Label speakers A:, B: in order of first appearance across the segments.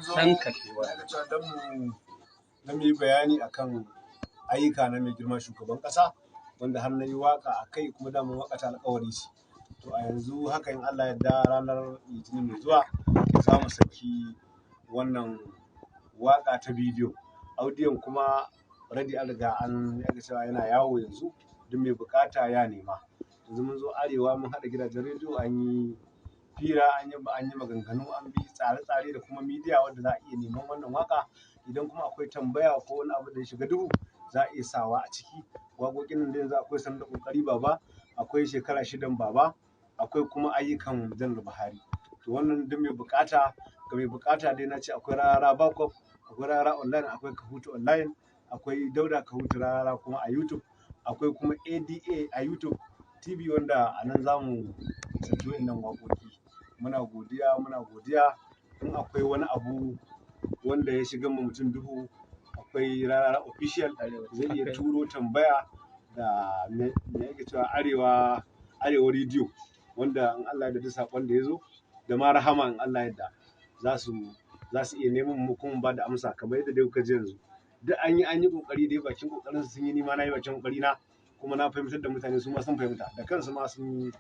A: ɗanka ke wani.
B: Don mu yi bayani akan ayyuka na mai girma shugaban ƙasa wanda har na yi waƙa a kai kuma daman waƙa ta alƙawari ce. To a yanzu haka in Allah yarda ranar Litinin mai zuwa za mu saki wannan waƙa ta bidiyo. Audiyon kuma ready an riga an cewa yana yawo yanzu duk mai buƙata ya nema. Yanzu mun zo Arewa mun haɗa gidajen rediyo an yi fira an yi maganganu an bi tsare-tsare da kuma midiya wanda za a iya neman wannan waƙa. Idan kuma akwai tambaya ko wani abu da ya shiga duhu za a iya sawa a ciki. Waƙoƙin nan da yanzu akwai sanda ƙoƙari baba, akwai shekara shidan baba, akwai kuma ayyukan Janar Buhari. To wannan duk mai buƙata ga mai buƙata dai na ce akwai Rarara Backup, akwai Rarara Online, akwai Kahutu Online, akwai Dauda Kahutu Rarara kuma a YouTube, akwai kuma ADA a YouTube TV wanda a nan za mu saki waɗannan waƙoƙi. Muna godiya in akwai wani abu wanda ya shiga ma mutum duhu akwai Rarara Official zai iya turo tambaya da me yake cewa Arewa rediyo wanda in Allah ya yarda saƙon da ya zo da ma Rahama in Allah ya yarda za su iya neman mu kuma ba da amsa kamar yadda dai kuka ji yanzu. Duk an yi ƙoƙari dai bakin ƙoƙarinsu sun yi ni ma na yi bakin ƙoƙari na kuma na fahimtar da mutane su ma sun fahimta da kansu ma sun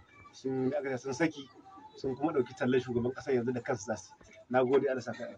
B: saki sun kuma ɗauki tallar shugaban ƙasa yanzu da kansu za su. Na gode Allah saka.